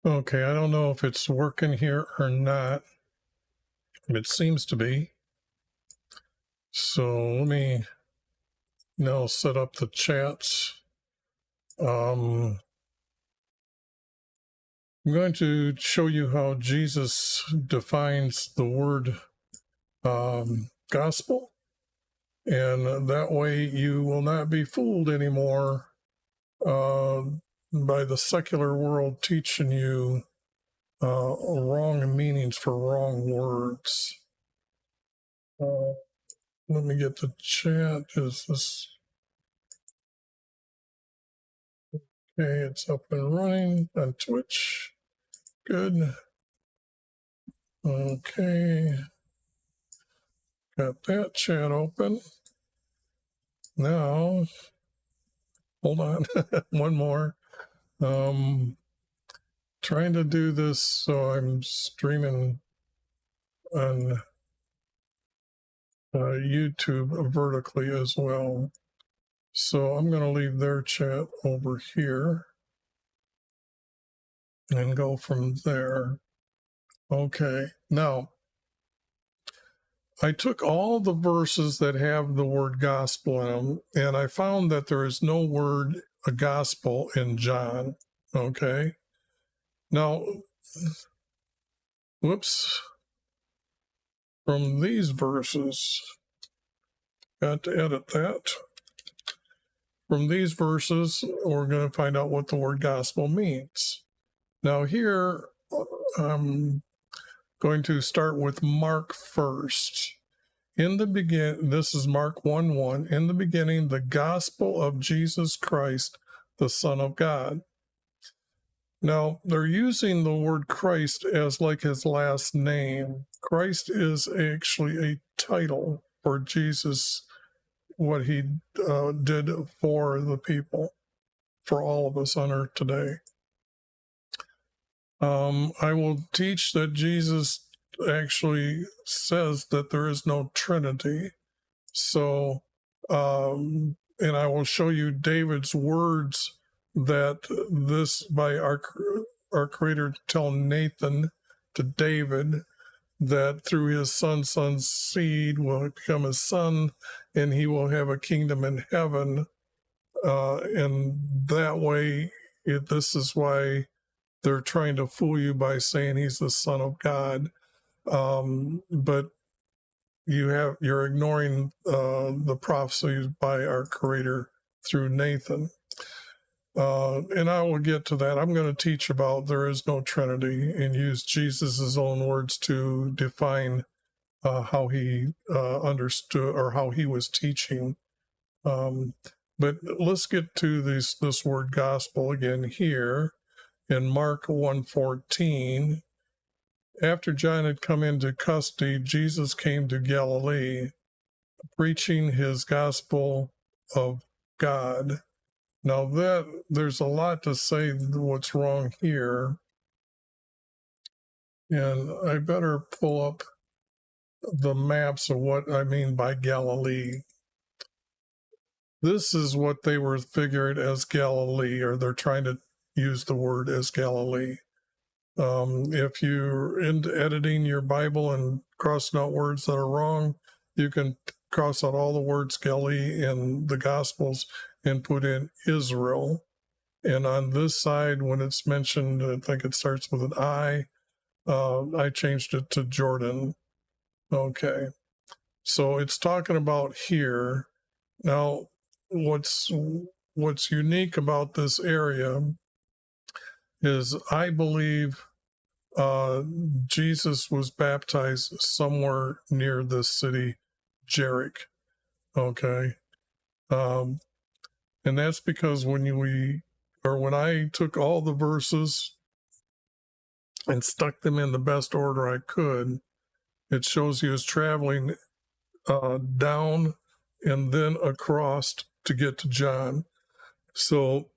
Okay, I don't know if it's working here or not. It seems to be. So let me now set up the chats. I'm going to show you how Jesus defines the word gospel, and that way you will not be fooled anymore uh, by the secular world teaching you wrong meanings for wrong words. Let me get the chat. Is this okay? It's up and running on Twitch. Good. Okay. Got that chat open. Now, hold on. One more. Trying to do this so I'm streaming on YouTube vertically as well. So I'm going to leave their chat over here and go from there. Okay. Now, I took all the verses that have the word gospel in them, and I found that there is no word a gospel in John. Okay. Now, whoops. From these verses, got to edit that. From these verses, we're going to find out what the word gospel means. Now here, I'm going to start with Mark first. In the beginning, this is Mark 1:1. In the beginning, the gospel of Jesus Christ, the Son of God. Now, they're using the word Christ as like his last name. Christ is actually a title for Jesus, what he did for the people, for all of us on earth today. I will teach that Jesus actually says that there is no Trinity. So, and I will show you David's words that this by our Creator tell Nathan to David that through his son's seed will become his son, and he will have a kingdom in heaven. And that way, this is why they're trying to fool you by saying he's the Son of God. But you're ignoring the prophecies by our Creator through Nathan. And I will get to that. I'm going to teach about there is no Trinity and use Jesus's own words to define how he understood or how he was teaching. But let's get to this word gospel again here in Mark 1:14. After John had come into custody, Jesus came to Galilee, preaching his gospel of God. Now there's a lot to say what's wrong here. And I better pull up the maps of what I mean by Galilee. This is what they were figured as Galilee, or they're trying to use the word as Galilee. If you're into editing your Bible and crossing out words that are wrong, you can cross out all the words Galilee in the Gospels and put in Israel. And on this side, when it's mentioned, I think it starts with an I changed it to Jordan. Okay. So it's talking about here. Now, what's unique about this area is I believe Jesus was baptized somewhere near this city, Jericho. Okay. And that's because when I took all the verses and stuck them in the best order I could, it shows he was traveling down and then across to get to John. So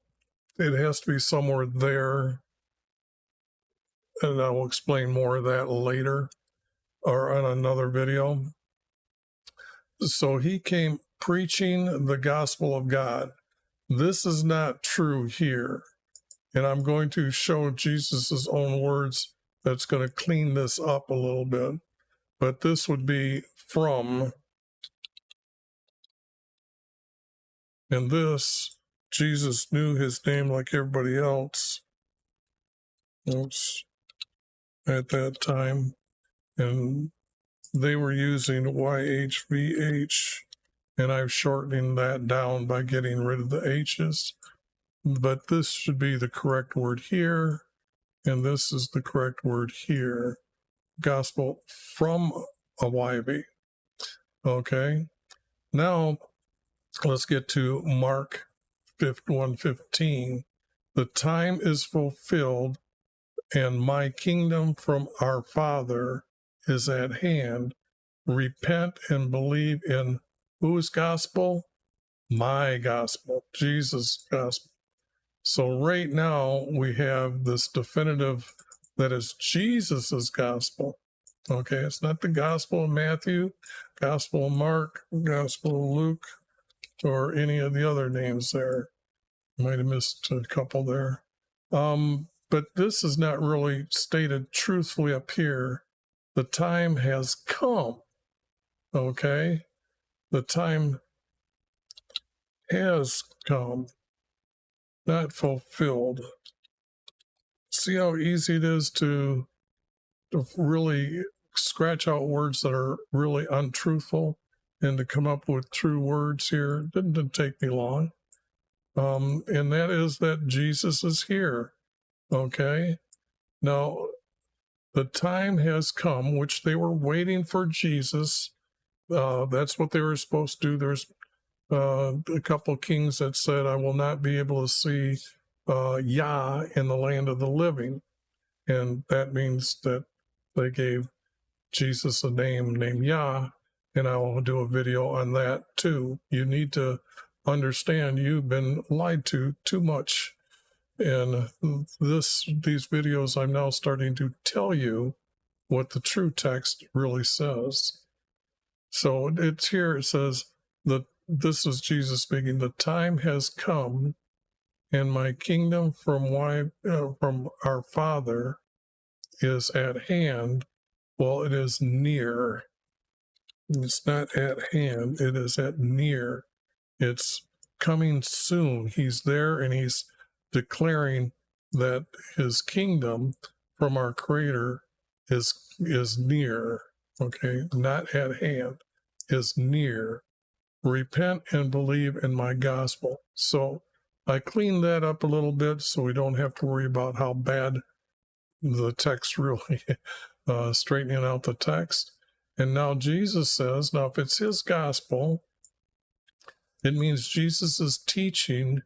it has to be somewhere there. And I will explain more of that later or on another video. So he came preaching the gospel of God. This is not true here. And I'm going to show Jesus's own words that's going to clean this up a little bit. But this would be from, and this, Jesus knew his name like everybody else. Oops. At that time. And they were using YHVH, and I'm shortening that down by getting rid of the H's. But this should be the correct word here, and this is the correct word here. Gospel from a YV. Okay, now let's get to Mark 1:15. The time is fulfilled, and my kingdom from our Father is at hand. Repent and believe in whose gospel? My gospel, Jesus' gospel. So right now we have this definitive that is Jesus's gospel. Okay, it's not the gospel of Matthew, gospel of Mark, gospel of Luke, or any of the other names there. Might have missed a couple there. But this is not really stated truthfully up here. The time has come. Okay, the time has come, not fulfilled. See how easy it is to really scratch out words that are really untruthful and to come up with true words here. It didn't take me long. And that is that Jesus is here. Okay, now the time has come, which they were waiting for Jesus. That's what they were supposed to do. There's a couple kings that said, I will not be able to see Yah in the land of the living. And that means that they gave Jesus a name named Yah, and I will do a video on that too. You need to understand you've been lied to too much. And these videos, I'm now starting to tell you what the true text really says. So it's here, it says that this is Jesus speaking. The time has come, and my kingdom from our Father is at hand. Well, it is near. It's not at hand. It is at near. It's coming soon. He's there, and he's declaring that his kingdom from our Creator is near. Okay, not at hand, is near. Repent and believe in my gospel. So I cleaned that up a little bit so we don't have to worry about how bad the text really, straightening out the text. And now Jesus says, now if it's his gospel, it means Jesus is teaching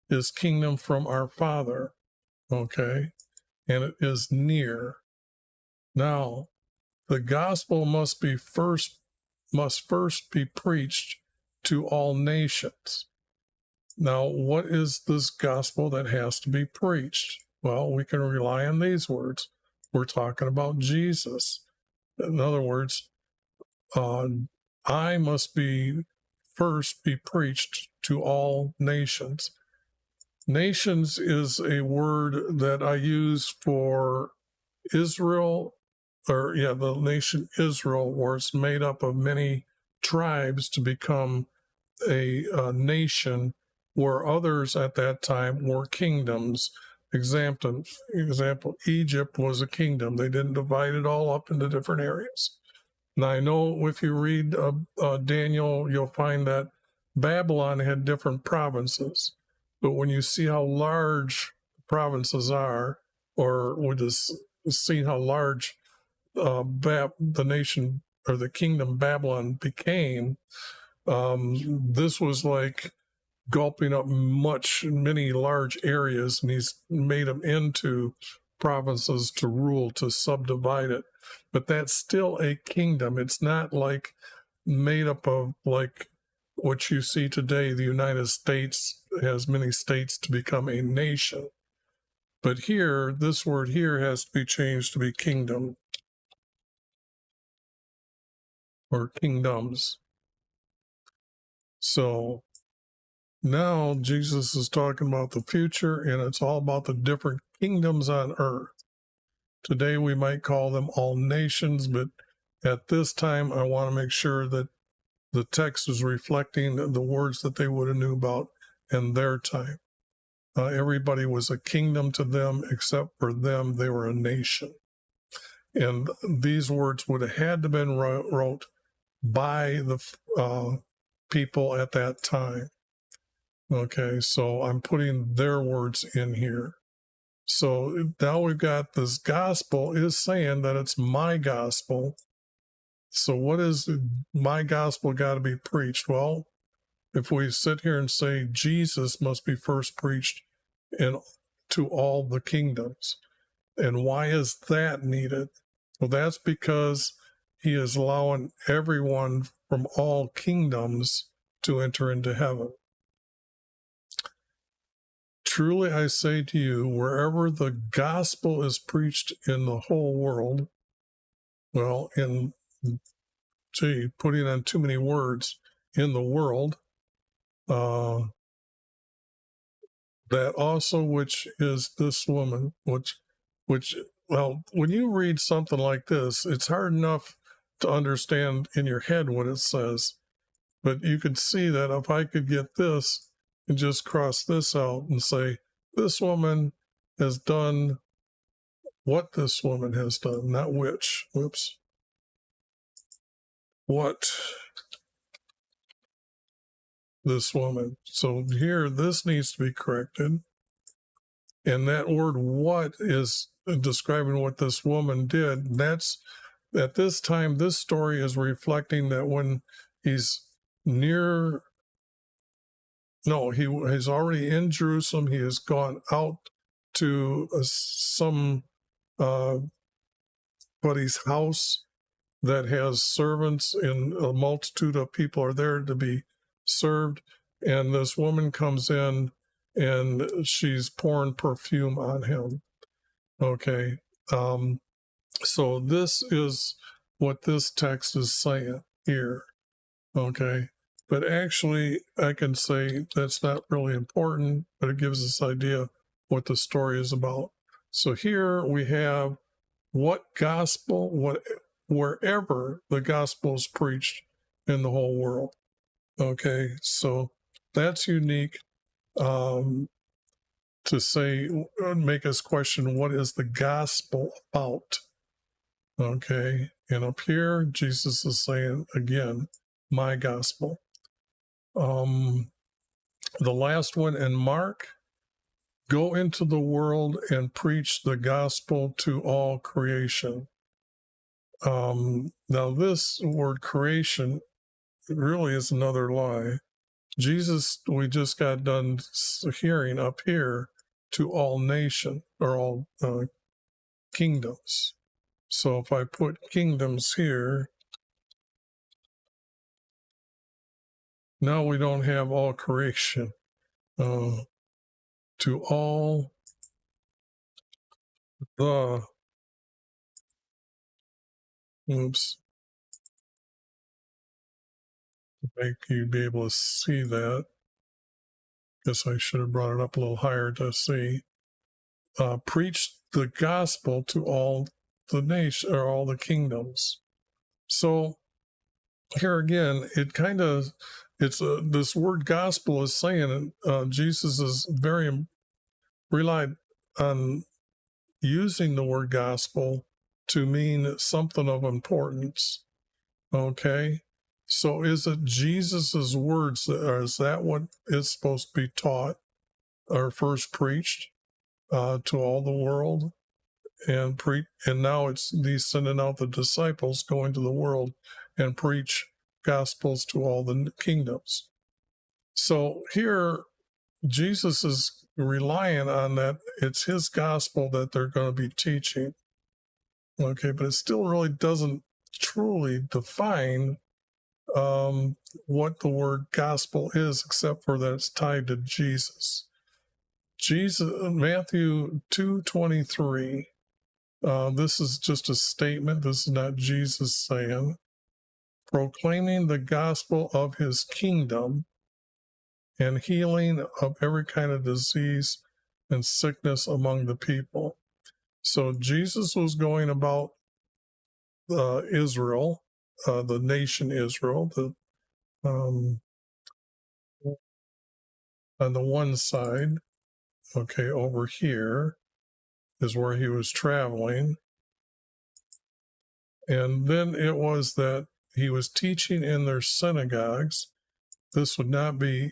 his kingdom from our Father, okay? And it is near. Now, the gospel must first be preached to all nations. Now, what is this gospel that has to be preached? Well, we can rely on these words. We're talking about Jesus. In other words, I must first be preached to all nations. Nations is a word that I use for Israel, the nation Israel, where it's made up of many tribes to become a nation, where others at that time were kingdoms. Example, Egypt was a kingdom. They didn't divide it all up into different areas. Now, I know if you read Daniel, you'll find that Babylon had different provinces. But when you see how large provinces are, or we just see how large the nation or the kingdom Babylon became, this was like gulping up many large areas, and he's made them into provinces to rule, to subdivide it. But that's still a kingdom. It's not like made up of like what you see today. The United States has many states to become a nation. But here, this word here has to be changed to be kingdom or kingdoms. So now Jesus is talking about the future, and it's all about the different kingdoms on earth. Today we might call them all nations, but at this time I want to make sure that the text is reflecting the words that they would have knew about in their time. Everybody was a kingdom to them, except for them, they were a nation. And these words would have had to been wrote by the people at that time. Okay, so I'm putting their words in here. So now we've got this gospel is saying that it's my gospel. So what is my gospel got to be preached? Well, if we sit here and say Jesus must be first preached to all the kingdoms, and why is that needed? Well, that's because he is allowing everyone from all kingdoms to enter into heaven. Truly I say to you, wherever the gospel is preached in the whole world, well, putting on too many words, in the world, that also which is this woman, well, when you read something like this, it's hard enough to understand in your head what it says. But you could see that if I could get this and just cross this out and say, this woman has done what this woman has done, not which, whoops, what this woman. So here, this needs to be corrected. And that word what is describing what this woman did. That's at this time, this story is reflecting that when he's he's already in Jerusalem. He has gone out to somebody's house that has servants, and a multitude of people are there to be served. And this woman comes in and she's pouring perfume on him. Okay. So this is what this text is saying here. Okay. But actually, I can say that's not really important, but it gives us an idea what the story is about. So here we have what gospel, wherever the gospel is preached in the whole world. Okay, so that's unique to say, make us question what is the gospel about. Okay, and up here, Jesus is saying again, my gospel. The last one in Mark, go into the world and preach the gospel to all creation. Now this word creation really is another lie. Jesus, we just got done hearing up here, to all nation or all kingdoms. So if I put kingdoms here, now we don't have all creation. To all the, oops, to make you be able to see that. Guess I should have brought it up a little higher to see. Preach the gospel to all the nation or all the kingdoms. So here again, it kind of, it's this word gospel is saying Jesus is very relied on using the word gospel to mean something of importance. Okay, so is it Jesus's words, or is that what is supposed to be taught or first preached to all the world? And now it's these sending out the disciples, going to the world and preach gospels to all the kingdoms. So here Jesus is relying on that it's his gospel that they're going to be teaching. Okay, but it still really doesn't truly define what the word gospel is, except for that it's tied to Jesus. Matthew 2:23. This is just a statement. This is not Jesus saying, proclaiming the gospel of his kingdom and healing of every kind of disease and sickness among the people. So Jesus was going about Israel, the nation Israel, um, on the one side. Okay, over here is where he was traveling. And then it was that he was teaching in their synagogues. This would not be,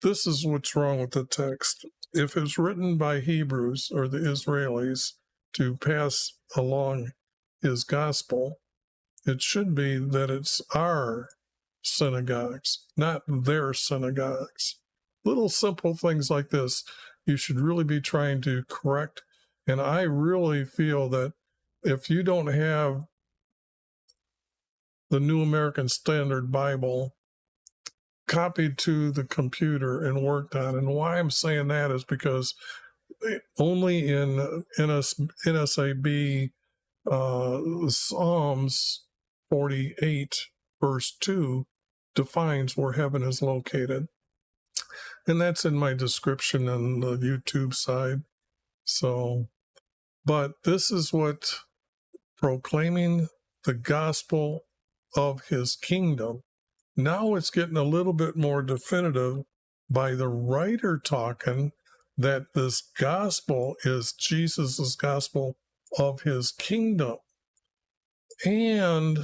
this is what's wrong with the text. If it's written by Hebrews or the Israelis to pass along his gospel, it should be that it's our synagogues, not their synagogues. Little simple things like this, you should really be trying to correct. And I really feel that if you don't have the New American Standard Bible copied to the computer and worked on, and why I'm saying that is because only in NSAB Psalms 48 verse 2 defines where heaven is located, and that's in my description on the YouTube side. So, but this is what proclaiming the gospel of his kingdom. Now it's getting a little bit more definitive by the writer talking that this gospel is Jesus's gospel of his kingdom and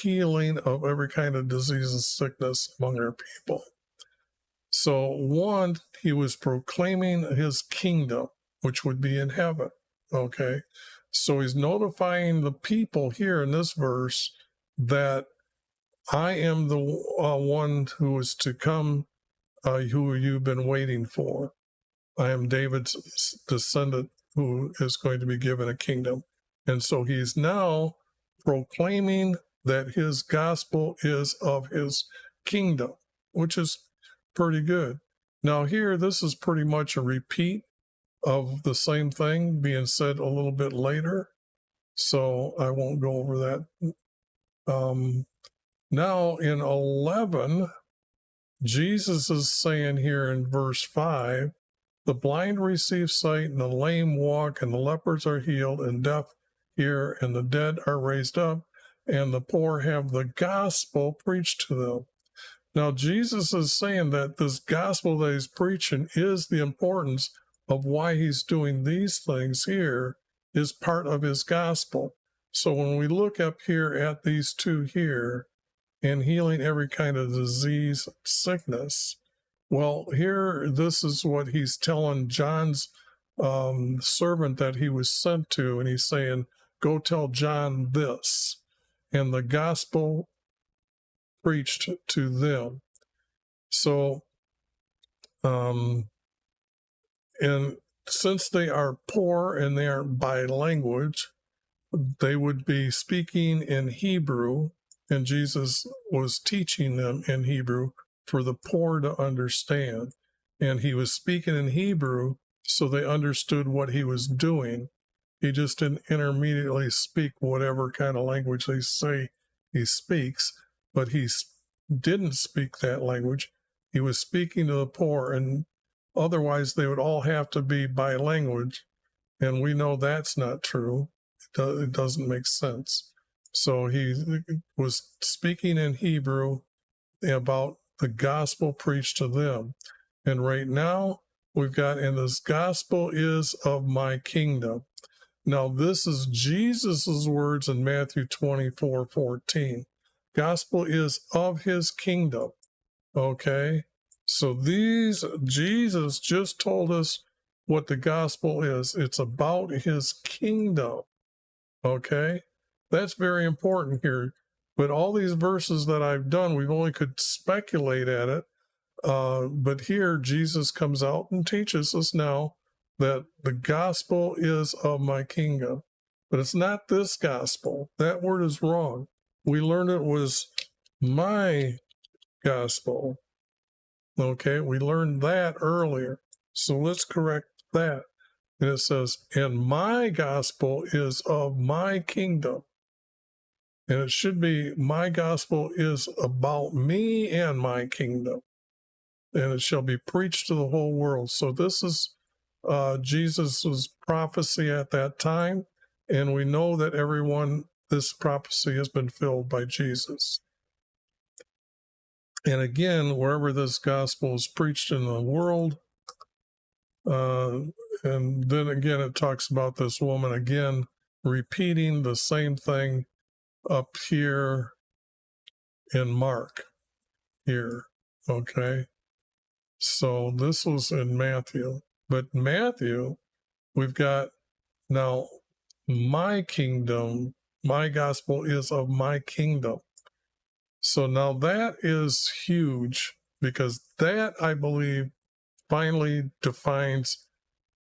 healing of every kind of disease and sickness among our people. So one, he was proclaiming his kingdom, which would be in heaven. Okay. So he's notifying the people here in this verse that I am the one who is to come, who you've been waiting for. I am David's descendant who is going to be given a kingdom. And so he's now proclaiming that his gospel is of his kingdom, which is pretty good. Now here, this is pretty much a repeat of the same thing being said a little bit later. So I won't go over that. Now in 11, Jesus is saying here in verse 5, the blind receive sight, and the lame walk, and the lepers are healed, and deaf hear, and the dead are raised up, and the poor have the gospel preached to them. Now Jesus is saying that this gospel that he's preaching is the importance of why he's doing these things here is part of his gospel. So when we look up here at these two here, and healing every kind of disease, sickness. Well, here, this is what he's telling John's servant that he was sent to, and he's saying, go tell John this, and the gospel preached to them. So, and since they are poor and they are by language, they would be speaking in Hebrew, and Jesus was teaching them in Hebrew for the poor to understand. And he was speaking in Hebrew so they understood what he was doing. He just didn't intermediately speak whatever kind of language they say he speaks, but he didn't speak that language. He was speaking to the poor, and otherwise they would all have to be by language. And we know that's not true. It doesn't make sense. So he was speaking in Hebrew about the gospel preached to them. And right now we've got, and this gospel is of my kingdom. Now this is Jesus's words in Matthew 24:14. Gospel is of his kingdom. Okay. So Jesus just told us what the gospel is. It's about his kingdom. Okay. That's very important here. But all these verses that I've done, we only could speculate at it. But here, Jesus comes out and teaches us now that the gospel is of my kingdom. But it's not this gospel. That word is wrong. We learned it was my gospel. Okay, we learned that earlier. So let's correct that. And it says, and my gospel is of my kingdom. And it should be, my gospel is about me and my kingdom. and it shall be preached to the whole world. So this is Jesus's prophecy at that time, and we know that this prophecy has been filled by Jesus. And again, wherever this gospel is preached in the world, and then again, it talks about this woman again repeating the same thing up here in Mark here. Okay. So this was in Matthew. But Matthew, we've got now my kingdom, my gospel is of my kingdom. So now that is huge, because that, I believe, finally defines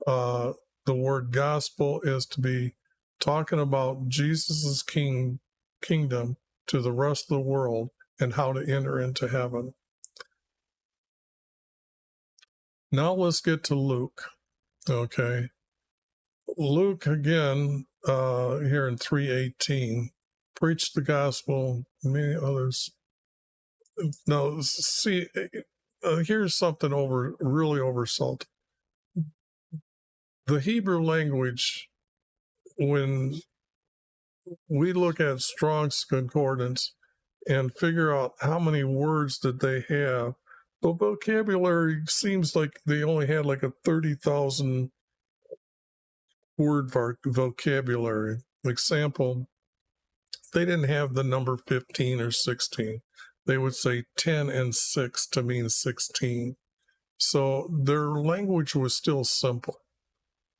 the word gospel is to be talking about Jesus's kingdom to the rest of the world and how to enter into heaven. Now let's get to Luke. Okay. Luke again, here in 3:18, preached the gospel, many others. Now, see, here's something really oversalted. The Hebrew language, when we look at Strong's Concordance and figure out how many words that they have, the vocabulary seems like they only had like a 30,000 word vocabulary. Example, they didn't have the number 15 or 16. They would say 10 and 6 to mean 16. So their language was still simple.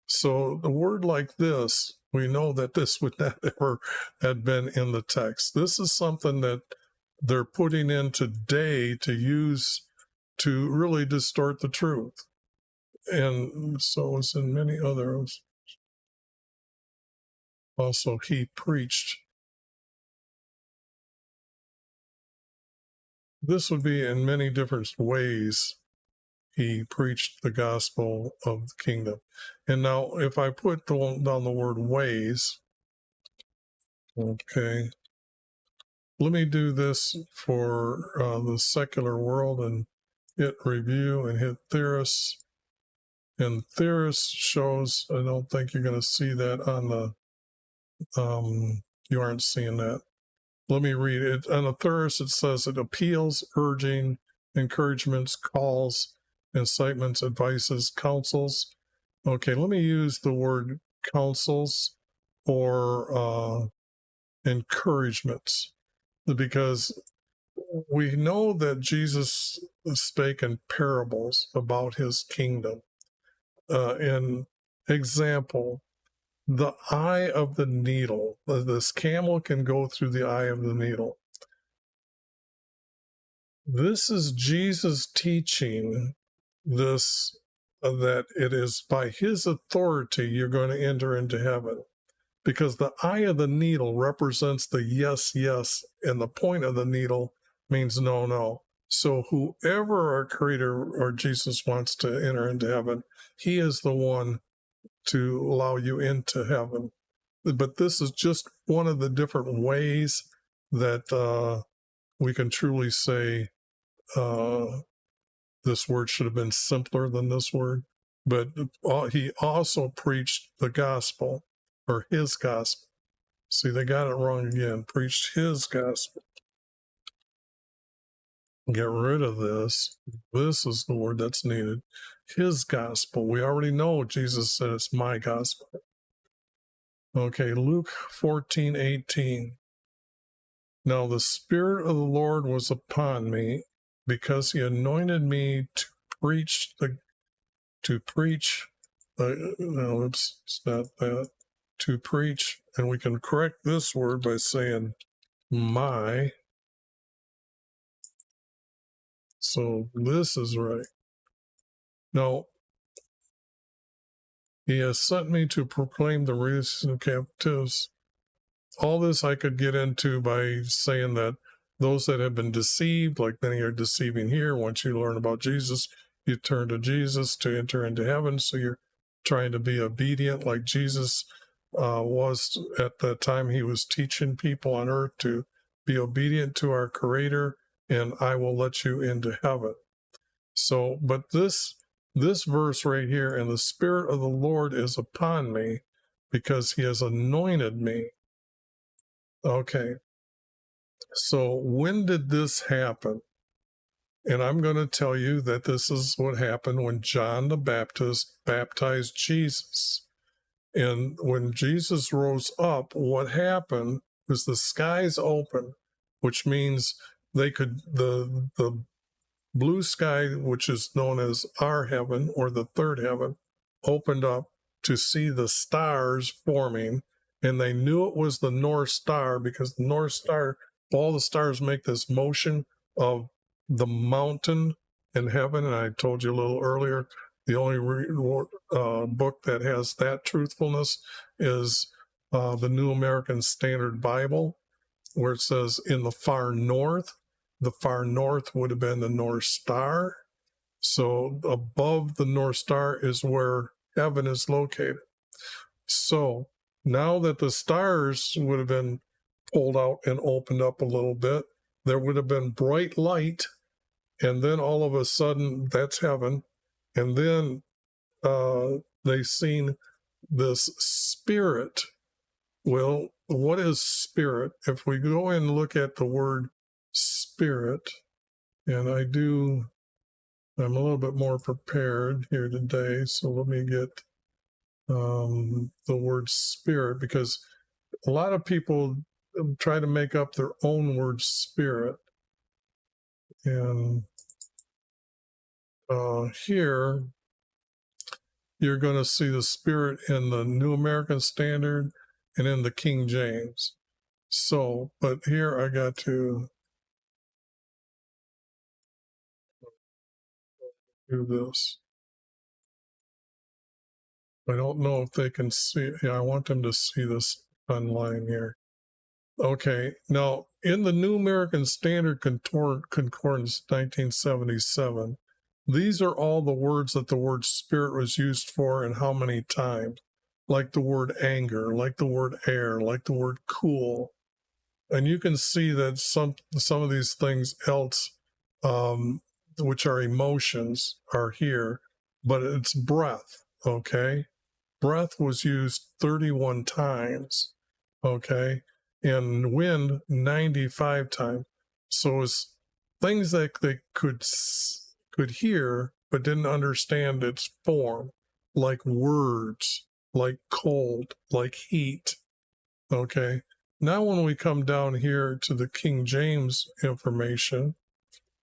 So the word like this, we know that this would not ever have been in the text. This is something that they're putting in today to use to really distort the truth. And so it's in many others. Also, he preached. This would be in many different ways. He preached the gospel of the kingdom. And now, if I put down the word ways, okay, let me do this for the secular world and hit review and hit Theris. And Theris shows, I don't think you're going to see that on the, you aren't seeing that. Let me read it. On the Theris, it says it appeals, urging, encouragements, calls, incitements, advices, counsels. Okay, let me use the word counsels or encouragements, because we know that Jesus spake in parables about his kingdom. In example, the eye of the needle, this camel can go through the eye of the needle. This is Jesus teaching this, that it is by his authority you're going to enter into heaven, because the eye of the needle represents the yes, yes, and the point of the needle means no, no. So whoever our Creator or Jesus wants to enter into heaven, he is the one to allow you into heaven. But this is just one of the different ways that we can truly say this word should have been simpler than this word. But he also preached the gospel, or his gospel. See, they got it wrong again. Preached his gospel. Get rid of this. This is the word that's needed. His gospel. We already know Jesus said it's my gospel. Okay, Luke 14:18. Now the Spirit of the Lord was upon me, because he anointed me to preach no, it's not that, to preach, and we can correct this word by saying my. So this is right. Now, he has sent me to proclaim the release of captives. All this I could get into by saying that those that have been deceived, like many are deceiving here, once you learn about Jesus, you turn to Jesus to enter into heaven. So you're trying to be obedient like Jesus was at the time he was teaching people on earth to be obedient to our Creator, and I will let you into heaven. So, but this verse right here, and the Spirit of the Lord is upon me because he has anointed me. Okay. So when did this happen? And I'm going to tell you that this is what happened when John the Baptist baptized Jesus. And when Jesus rose up, what happened was the skies opened, which means they could, the blue sky, which is known as our heaven or the third heaven, opened up to see the stars forming. And they knew it was the North Star because the North Star, all the stars make this motion of the mountain in heaven. And I told you a little earlier, the only book that has that truthfulness is the New American Standard Bible, where it says in the far north would have been the North Star. So above the North Star is where heaven is located. So now that the stars would have been pulled out and opened up a little bit, there would have been bright light. And then all of a sudden, that's heaven. And then they seen this spirit. Well, what is spirit? If we go and look at the word spirit, and I'm a little bit more prepared here today, so let me get the word spirit, because a lot of people try to make up their own word spirit. And here, you're going to see the spirit in the New American Standard and in the King James. So, but here I got to do this. I don't know if they can see. Yeah, I want them to see this online here. Okay, now in the New American Standard Concordance 1977, these are all the words that the word spirit was used for and how many times. Like the word anger, like the word air, like the word cool. And you can see that some of these things else, which are emotions, are here, but it's breath, okay? Breath was used 31 times, okay? And wind 95 times. So it's things that they could hear but didn't understand its form, like words, like cold, like heat, okay? Now when we come down here to the King James information,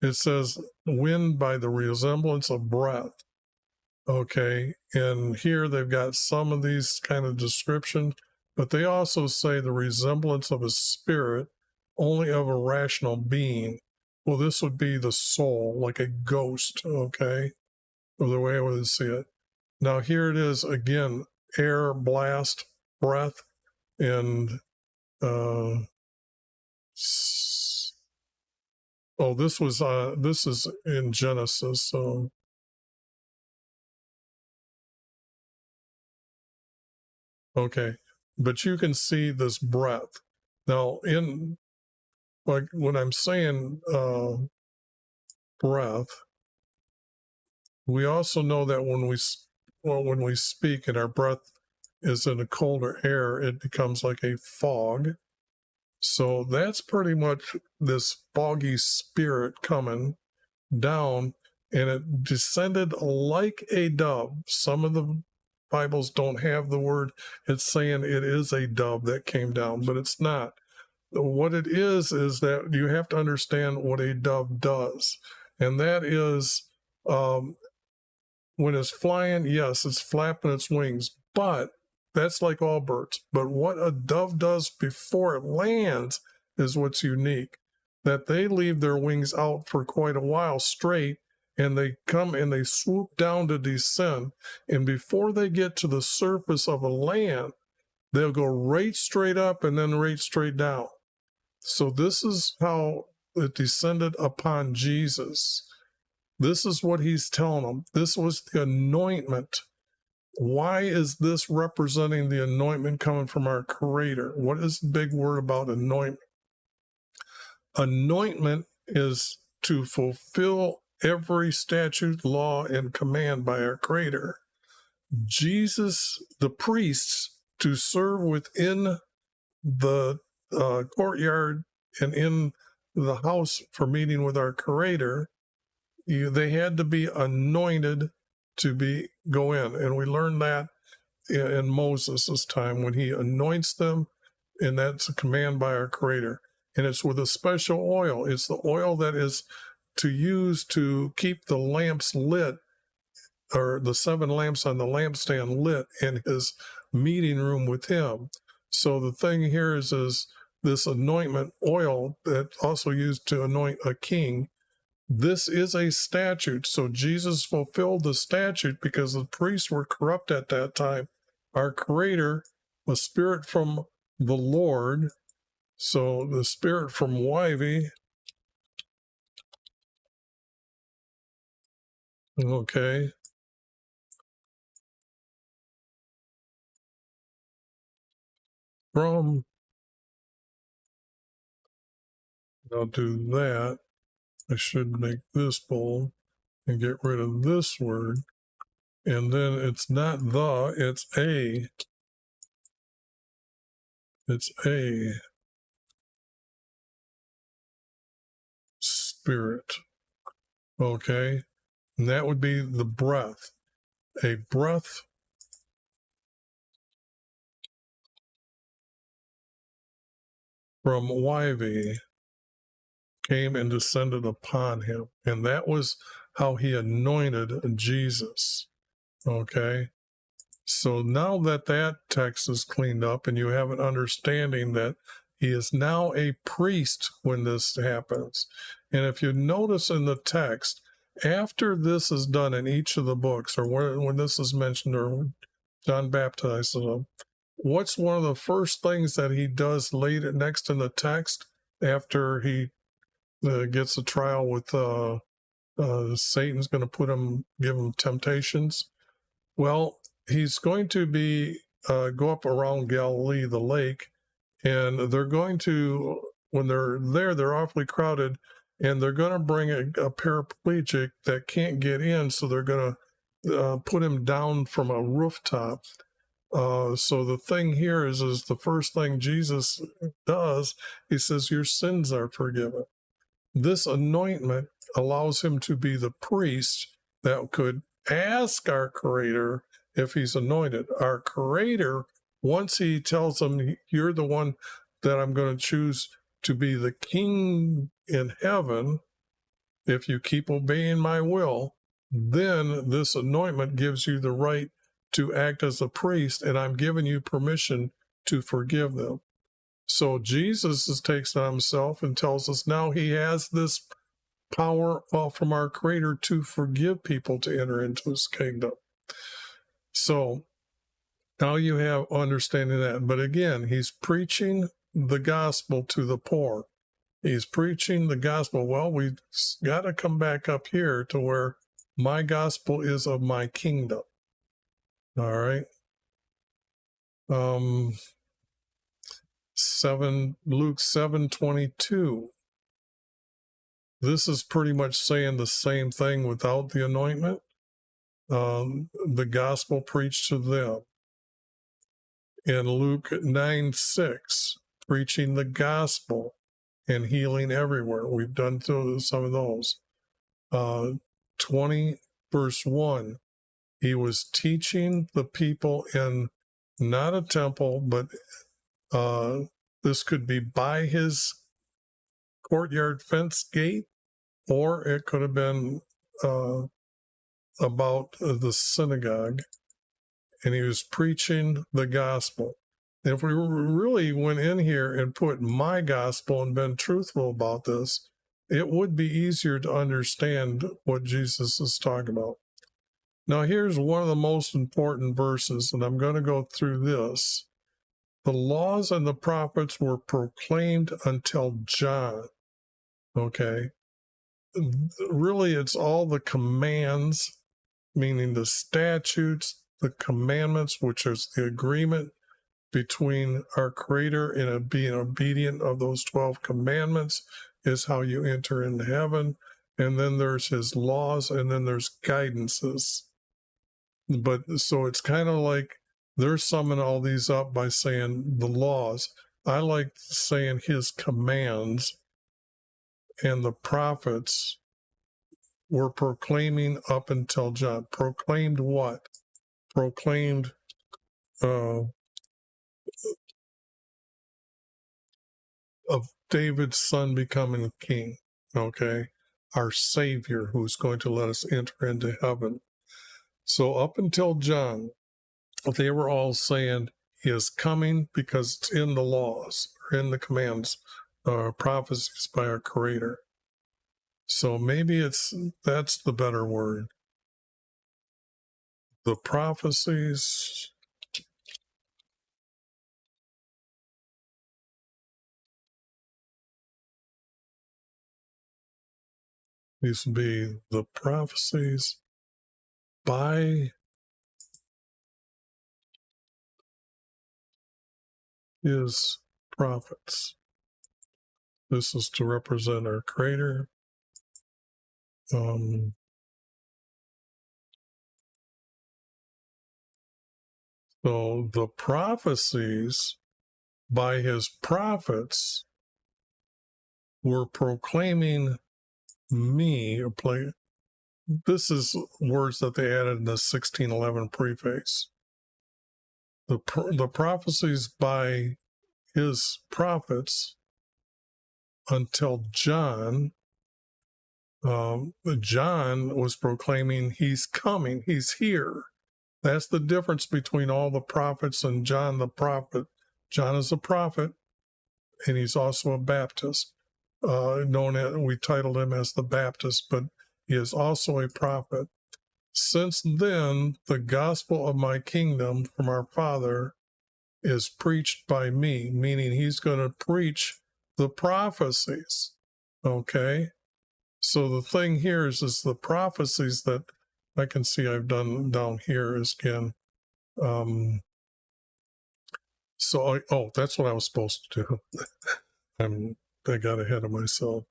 it says wind by the resemblance of breath. Okay, and here they've got some of these kind of descriptions, but they also say the resemblance of a spirit, only of a rational being. Well, this would be the soul, like a ghost, okay, or the way I would see it. Now here it is again, air, blast, breath, and this is in Genesis, so okay, but you can see this breath. Now, in like when I'm saying breath, we also know that when we speak and our breath is in a colder air, it becomes like a fog. So that's pretty much this foggy spirit coming down, and it descended like a dove. Some of the Bibles don't have the word. It's saying it is a dove that came down, but it's not. What it is that you have to understand what a dove does. And that is when it's flying, yes, it's flapping its wings, but that's like all birds. But what a dove does before it lands is what's unique, that they leave their wings out for quite a while straight, and they come and they swoop down to descend. And before they get to the surface of a land, they'll go right straight up and then right straight down. So this is how it descended upon Jesus. This is what he's telling them. This was the anointment. Why is this representing the anointment coming from our Creator? What is the big word about anointment? Anointment is to fulfill every statute, law, and command by our Creator. Jesus, the priests, to serve within the courtyard and in the house for meeting with our Creator, they had to be anointed to go in. And we learned that in Moses' time when he anoints them, and that's a command by our Creator. And it's with a special oil. It's the oil that is to use to keep the lamps lit, or the 7 lamps on the lampstand lit in his meeting room with him. So the thing here is this anointment oil that also used to anoint a king. This is a statute. So Jesus fulfilled the statute because the priests were corrupt at that time. Our Creator, a spirit from the Lord, so the spirit from YHVH, okay, from, I'll do that. I should make this bold and get rid of this word. And then it's not the, it's a spirit. Okay. And that would be the breath. A breath from YHVH came and descended upon him. And that was how he anointed Jesus. Okay. So now that text is cleaned up and you have an understanding that he is now a priest when this happens. And if you notice in the text, after this is done in each of the books, or when this is mentioned, or John baptizes them, what's one of the first things that he does later next in the text after he gets a trial with Satan's going to give him temptations? Well, he's going to go up around Galilee, the lake, and they're going to, when they're there, they're awfully crowded, and they're going to bring a paraplegic that can't get in, so they're going to put him down from a rooftop. So the thing here is the first thing Jesus does, he says, your sins are forgiven. This anointment allows him to be the priest that could ask our Creator if he's anointed. Our Creator, once he tells him, you're the one that I'm going to choose to be the king in heaven, if you keep obeying my will, then this anointment gives you the right to act as a priest, and I'm giving you permission to forgive them. So Jesus takes it on himself and tells us now he has this power from our Creator to forgive people to enter into his kingdom. So now you have understanding that. But again, he's preaching the gospel to the poor. He's preaching the gospel. Well, we've got to come back up here to where my gospel is of my kingdom. All right. Luke 7:22. This is pretty much saying the same thing without the anointment. The gospel preached to them. In Luke 9:6, preaching the gospel and healing everywhere. We've done through some of those. 20 verse 1, he was teaching the people in not a temple, but this could be by his courtyard fence gate, or it could have been about the synagogue, and he was preaching the gospel. And if we really went in here and put my gospel and been truthful about this, it would be easier to understand what Jesus is talking about. Now, here's one of the most important verses, and I'm going to go through this. The laws and the prophets were proclaimed until John. Okay. Really, it's all the commands, meaning the statutes, the commandments, which is the agreement between our Creator and being obedient of those 12 commandments is how you enter into heaven. and then there's his laws, and then there's guidances. But so it's kind of like they're summing all these up by saying the laws. I like saying his commands, and the prophets were proclaiming up until John. Proclaimed what? Proclaimed of David's son becoming king, okay? Our Savior, who's going to let us enter into heaven. So up until John, they were all saying he is coming because it's in the laws, or in the commands, prophecies by our Creator. So maybe that's the better word. The prophecies. These would be the prophecies by his prophets. This is to represent our Creator. So the prophecies by his prophets were proclaiming me. This is words that they added in the 1611 preface. The prophecies by his prophets until John. John was proclaiming he's coming, he's here. That's the difference between all the prophets and John the prophet. John is a prophet, and he's also a Baptist. We titled him as the Baptist, but he is also a prophet. Since then, the gospel of my kingdom from our Father is preached by me, meaning he's going to preach the prophecies. Okay? So the thing here is the prophecies that I can see I've done down here is again. That's what I was supposed to do. I got ahead of myself.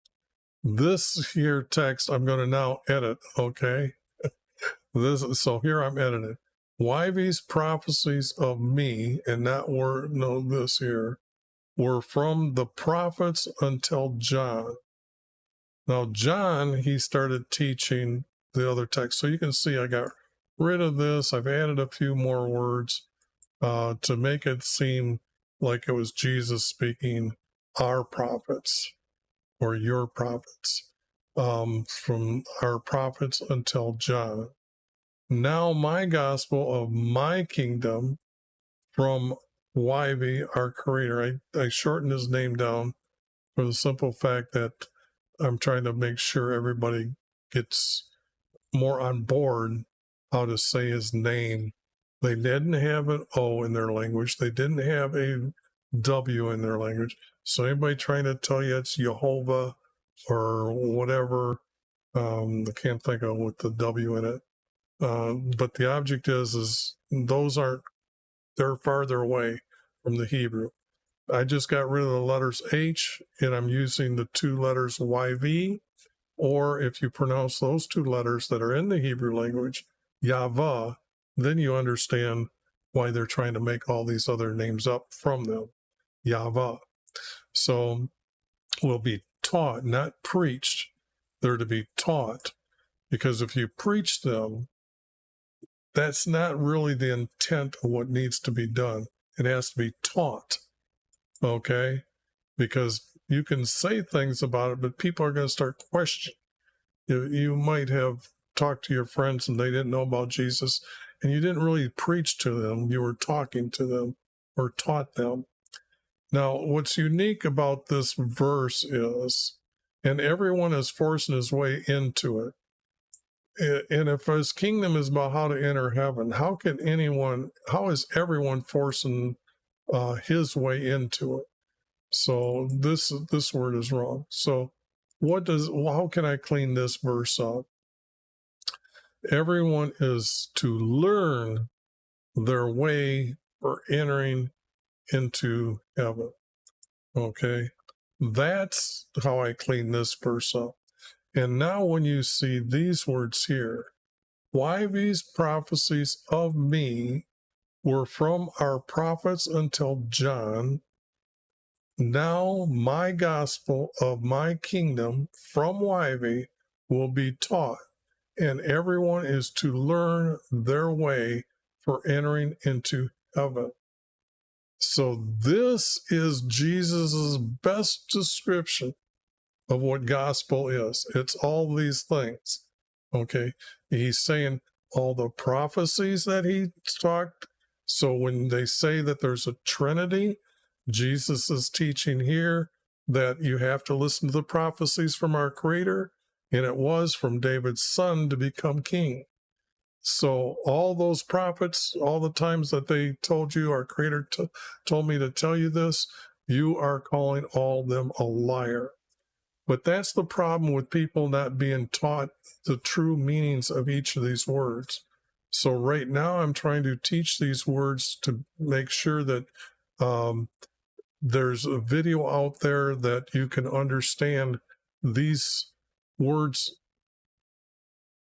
This here text I'm going to now edit. Okay. So here I'm editing. YHVH's prophecies of me, and this here, were from the prophets until John. Now, John, he started teaching the other text. So you can see I got rid of this. I've added a few more words to make it seem like it was Jesus speaking our prophets or your prophets, from our prophets until John. Now my gospel of my kingdom from YHVH, our Creator. I shortened his name down for the simple fact that I'm trying to make sure everybody gets more on board how to say his name. They didn't have an O in their language. They didn't have a W in their language. So anybody trying to tell you it's Jehovah or whatever, I can't think of with the W in it. But the object is they're farther away from the Hebrew. I just got rid of the letters H, and I'm using the two letters YHVH, or if you pronounce those two letters that are in the Hebrew language, Yahweh, then you understand why they're trying to make all these other names up from them, Yahweh. So will be taught, not preached. They're to be taught, because if you preach them, that's not really the intent of what needs to be done. It has to be taught. Okay, because you can say things about it, but people are going to start questioning. You might have talked to your friends and they didn't know about Jesus, and you didn't really preach to them. You were talking to them or taught them. Now, what's unique about this verse is, and everyone is forcing his way into it. And if his kingdom is about how to enter heaven, how is everyone forcing his way into it? So this word is wrong. So how can I clean this verse up? Everyone is to learn their way for entering into heaven. Okay. That's how I clean this verse up. And now when you see these words here, YHVH's prophecies of me were from our prophets until John. Now my gospel of my kingdom from YHVH will be taught, and everyone is to learn their way for entering into heaven. So this is Jesus's best description of what gospel is. It's all these things. Okay. He's saying all the prophecies that he talked. So when they say that there's a Trinity, Jesus is teaching here that you have to listen to the prophecies from our Creator, and it was from David's son to become king. So all those prophets, all the times that they told you, our Creator told me to tell you this, you are calling all them a liar. But that's the problem with people not being taught the true meanings of each of these words. So right now I'm trying to teach these words to make sure that there's a video out there that you can understand these words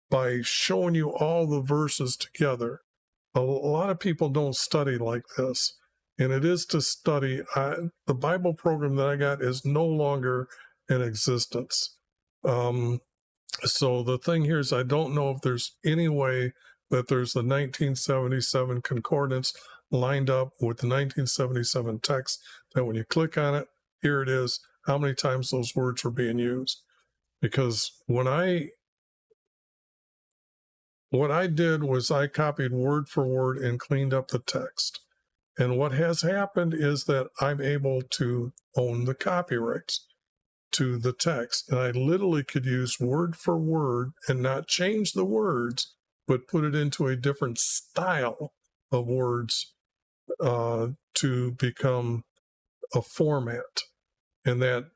by showing you all the verses together. A lot of people don't study like this, and it is to study. The Bible program that I got is no longer in existence. So the thing here is I don't know if there's any way that there's the 1977 concordance lined up with the 1977 text, that when you click on it, here it is, how many times those words were being used. Because what I did was I copied word for word and cleaned up the text. And what has happened is that I'm able to own the copyrights to the text. And I literally could use word for word and not change the words, but put it into a different style of words to become a format. And that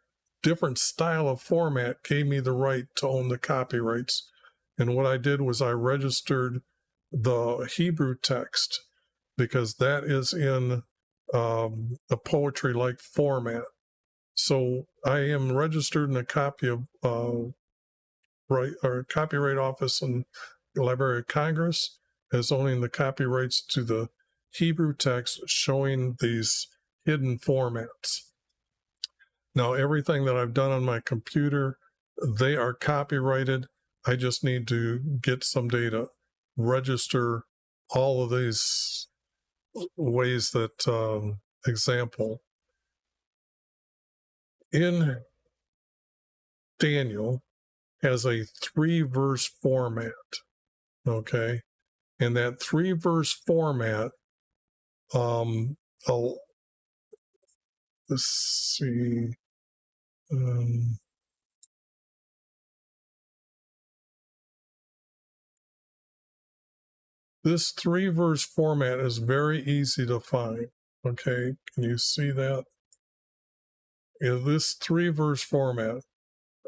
different style of format gave me the right to own the copyrights. And what I did was I registered the Hebrew text, because that is in a poetry-like format. So I am registered in a copy of Copyright Office in the Library of Congress as owning the copyrights to the Hebrew text showing these hidden formats. Now, everything that I've done on my computer, they are copyrighted. I just need to get some data, register all of these ways that, example, in Daniel has a 3-verse format, okay? And that 3-verse format, let's see, this 3-verse format is very easy to find, okay? Can you see that? In this 3-verse format,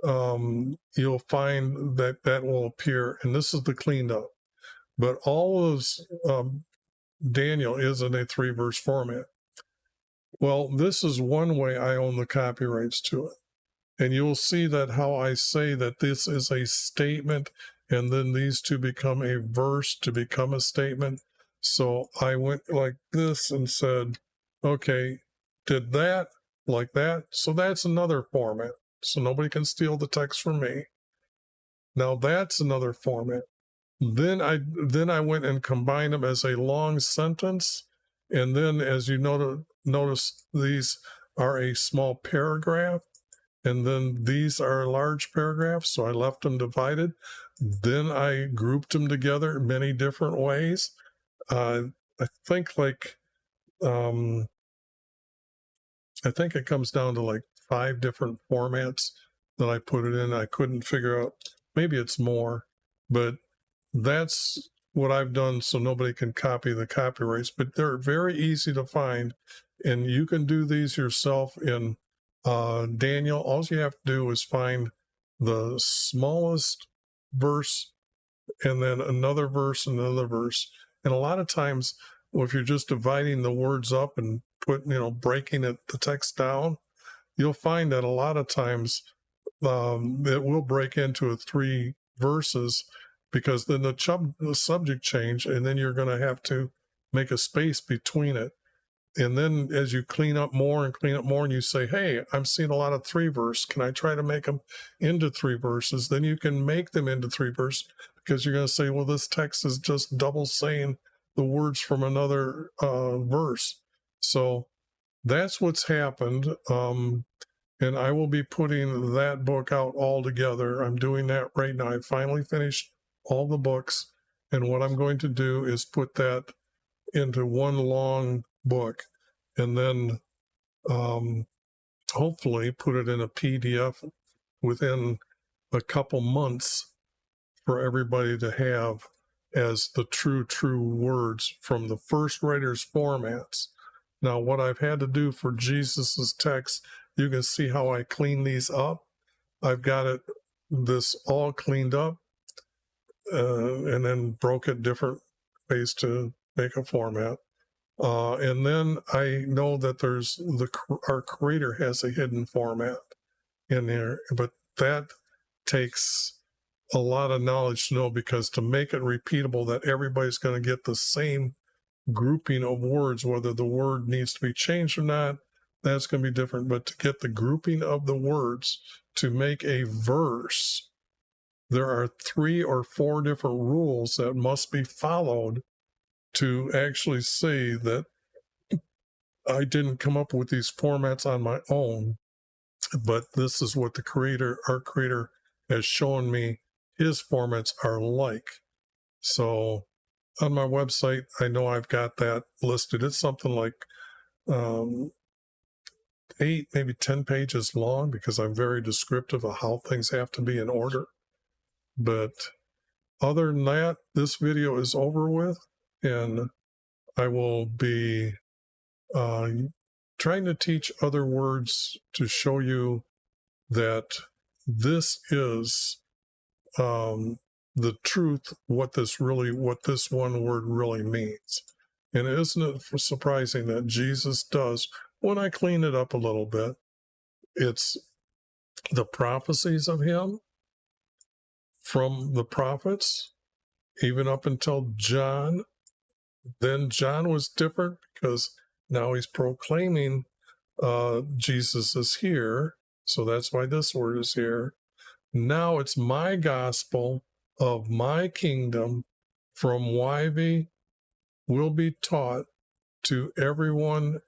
you'll find that will appear, and this is the cleaned up. But all of Daniel is in a 3-verse format. Well, this is one way I own the copyrights to it. And you'll see that how I say that this is a statement, and then these two become a verse to become a statement. So I went like this and said, okay, did that like that. So that's another format. So nobody can steal the text from me. Now that's another format. Then I went and combined them as a long sentence. And then, as you notice, these are a small paragraph. And then these are large paragraphs. So I left them divided. Then I grouped them together in many different ways. I think it comes down to like 5 different formats that I put it in. I couldn't figure out, maybe it's more, but that's what I've done so nobody can copy the copyrights. But they're very easy to find, and you can do these yourself in Daniel. All you have to do is find the smallest verse and then another verse and another verse. And a lot of times, well, if you're just dividing the words up and breaking the text down, you'll find that a lot of times it will break into 3 verses, because then the subject change, and then you're going to have to make a space between it. And then as you clean up more and you say, hey, I'm seeing a lot of 3 verse. Can I try to make them into 3 verses? Then you can make them into 3 verses, because you're going to say, well, this text is just double saying the words from another verse. So that's what's happened. And I will be putting that book out all together. I'm doing that right now. I finally finished all the books. And what I'm going to do is put that into one long book, and then hopefully put it in a PDF within a couple months for everybody to have as the true words from the first writer's formats. Now, what I've had to do for Jesus's text, you can see how I clean these up. I've got this all cleaned up, and then broke it different ways to make a format. And then I know that there's our creator has a hidden format in there, but that takes a lot of knowledge to know, because to make it repeatable, that everybody's going to get the same grouping of words, whether the word needs to be changed or not, that's going to be different. But to get the grouping of the words to make a verse, there are 3 or 4 different rules that must be followed to actually say that I didn't come up with these formats on my own, but this is what our creator has shown me his formats are like. So on my website, I know I've got that listed. It's something like 8, maybe 10 pages long, because I'm very descriptive of how things have to be in order. But other than that, this video is over with, and I will be trying to teach other words to show you that this is the truth, what this one word really means. And isn't it surprising that Jesus does, when I clean it up a little bit, it's the prophecies of him from the prophets, even up until John. Then John was different, because now he's proclaiming Jesus is here. So that's why this word is here. Now it's my gospel of my kingdom from YV will be taught to everyone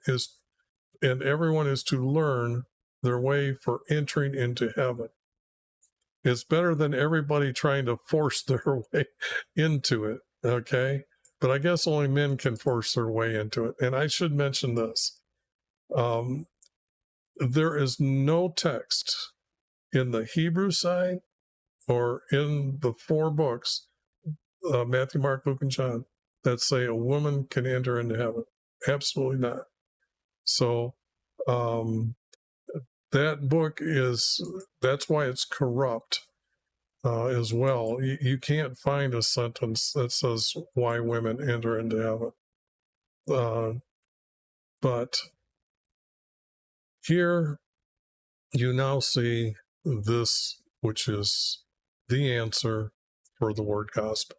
everyone is to learn their way for entering into heaven. It's better than everybody trying to force their way into it, okay? But I guess only men can force their way into it. And I should mention this. There is no text in the Hebrew side or in the 4 books, Matthew, Mark, Luke, and John, that say a woman can enter into heaven. Absolutely not. So that book that's why it's corrupt as well. You can't find a sentence that says why women enter into heaven. But here you now see this, which is the answer for the word gospel.